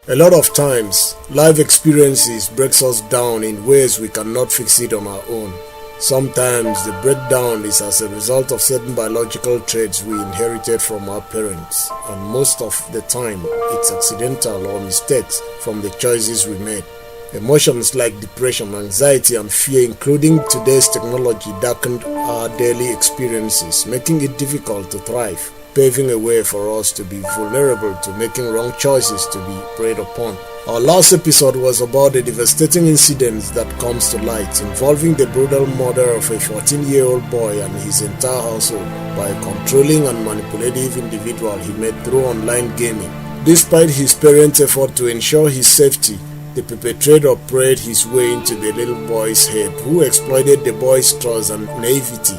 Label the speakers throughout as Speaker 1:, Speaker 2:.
Speaker 1: A lot of times, life experiences breaks us down in ways we cannot fix it on our own. Sometimes the breakdown is as a result of certain biological traits we inherited from our parents, and most of the time it's accidental or mistakes from the choices we made. Emotions like depression, anxiety, and fear, including today's technology, darkened our daily experiences, making it difficult to thrive, paving a way for us to be vulnerable to making wrong choices to be preyed upon. Our last episode was about the devastating incident that comes to light involving the brutal murder of a 14-year-old boy and his entire household by a controlling and manipulative individual he met through online gaming. Despite his parents' effort to ensure his safety, the perpetrator preyed his way into the little boy's head, who exploited the boy's trust and naivety.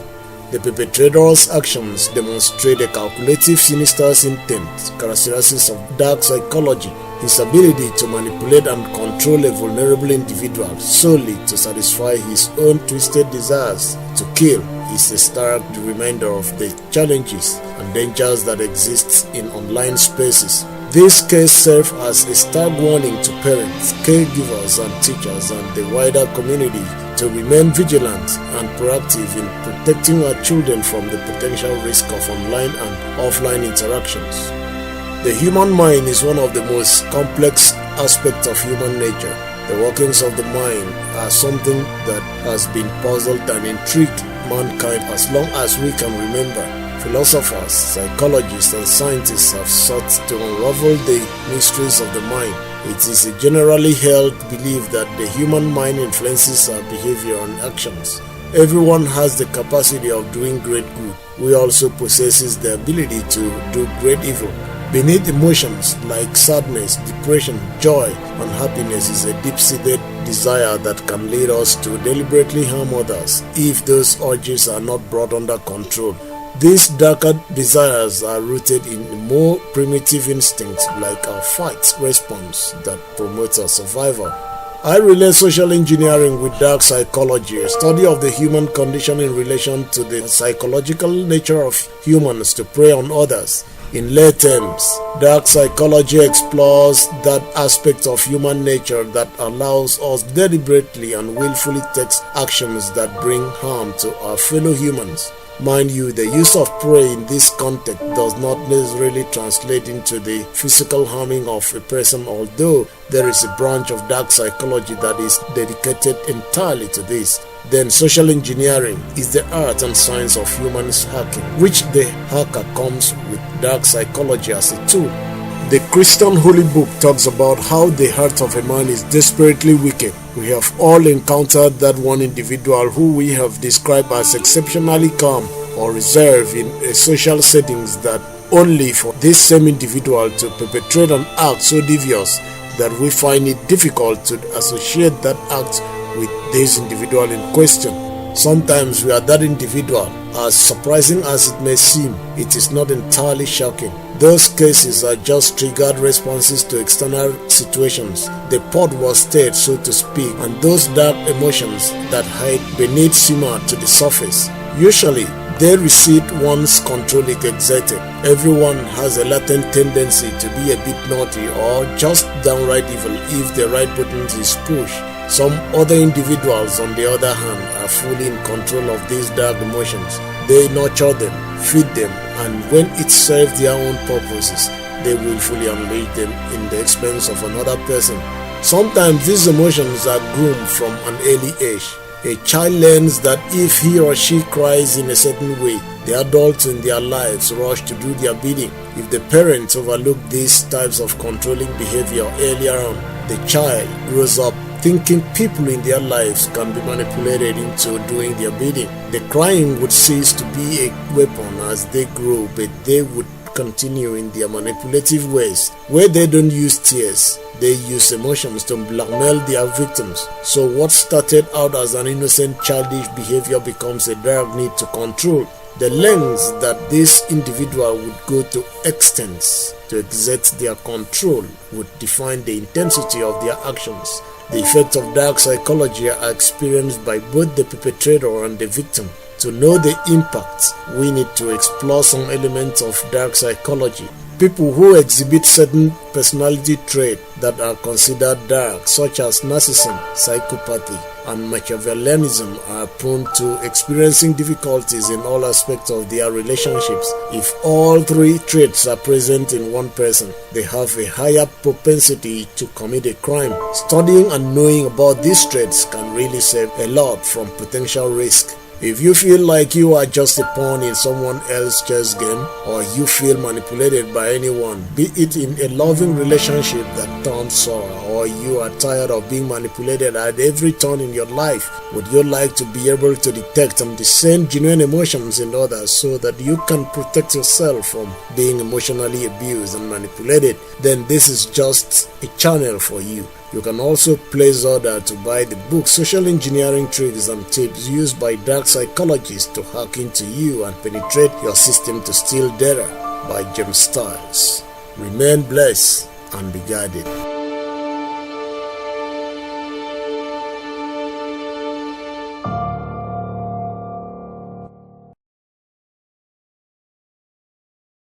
Speaker 1: The perpetrator's actions demonstrate a calculative, sinister intent, characteristics of dark psychology, his ability to manipulate and control a vulnerable individual solely to satisfy his own twisted desires. To kill is a stark reminder of the challenges and dangers that exist in online spaces. This case serves as a stark warning to parents, caregivers, and teachers and the wider community to remain vigilant and proactive in protecting our children from the potential risk of online and offline interactions. The human mind is one of the most complex aspects of human nature. The workings of the mind are something that has been puzzled and intrigued mankind as long as we can remember. Philosophers, psychologists, and scientists have sought to unravel the mysteries of the mind. It is a generally held belief that the human mind influences our behavior and actions. Everyone has the capacity of doing great good. We also possess the ability to do great evil. Beneath emotions like sadness, depression, joy, and happiness is a deep-seated desire that can lead us to deliberately harm others if those urges are not brought under control. These darker desires are rooted in more primitive instincts like our fight response that promotes our survival. I relate social engineering with dark psychology, a study of the human condition in relation to the psychological nature of humans to prey on others. In lay terms, dark psychology explores that aspect of human nature that allows us deliberately and willfully take actions that bring harm to our fellow humans. Mind you, the use of prey in this context does not necessarily translate into the physical harming of a person, although there is a branch of dark psychology that is dedicated entirely to this. Then social engineering is the art and science of humans hacking, which the hacker comes with dark psychology as a tool. The Christian Holy Book talks about how the heart of a man is desperately wicked. We have all encountered that one individual who we have described as exceptionally calm or reserved in a social settings, that only for this same individual to perpetrate an act so devious that we find it difficult to associate that act with this individual in question. Sometimes we are that individual. As surprising as it may seem, it is not entirely shocking. Those cases are just triggered responses to external situations. The pot was stirred, so to speak, and those dark emotions that hide beneath simmer to the surface. Usually, they recede once control is exerted. Everyone has a latent tendency to be a bit naughty or just downright evil if the right button is pushed. Some other individuals, on the other hand, are fully in control of these dark emotions. They nurture them, feed them, and when it serves their own purposes, they willfully unleash them in the expense of another person. Sometimes these emotions are groomed from an early age. A child learns that if he or she cries in a certain way, the adults in their lives rush to do their bidding. If the parents overlook these types of controlling behavior earlier on, the child grows up thinking people in their lives can be manipulated into doing their bidding. The crying would cease to be a weapon as they grow, but they would continue in their manipulative ways, where they don't use tears. They use emotions to blackmail their victims. So what started out as an innocent childish behavior becomes a dark need to control. The lengths that this individual would go to extents to exert their control would define the intensity of their actions. The effects of dark psychology are experienced by both the perpetrator and the victim. To know the impact, we need to explore some elements of dark psychology. people who exhibit certain personality traits that are considered dark, such as narcissism, psychopathy, and Machiavellianism, are prone to experiencing difficulties in all aspects of their relationships. If all three traits are present in one person, they have a higher propensity to commit a crime. Studying and knowing about these traits can really save a lot from potential risk. If you feel like you are just a pawn in someone else's chess game, or you feel manipulated by anyone, be it in a loving relationship that turns sour, or you are tired of being manipulated at every turn in your life, would you like to be able to detect and discern genuine emotions in others so that you can protect yourself from being emotionally abused and manipulated? Then this is just a channel for you. You can also place order to buy the book Social Engineering Tricks and Tips Used by Dark Psychologists to Hack Into You and Penetrate Your System to Steal Data by James Styles. Remain blessed and be guided.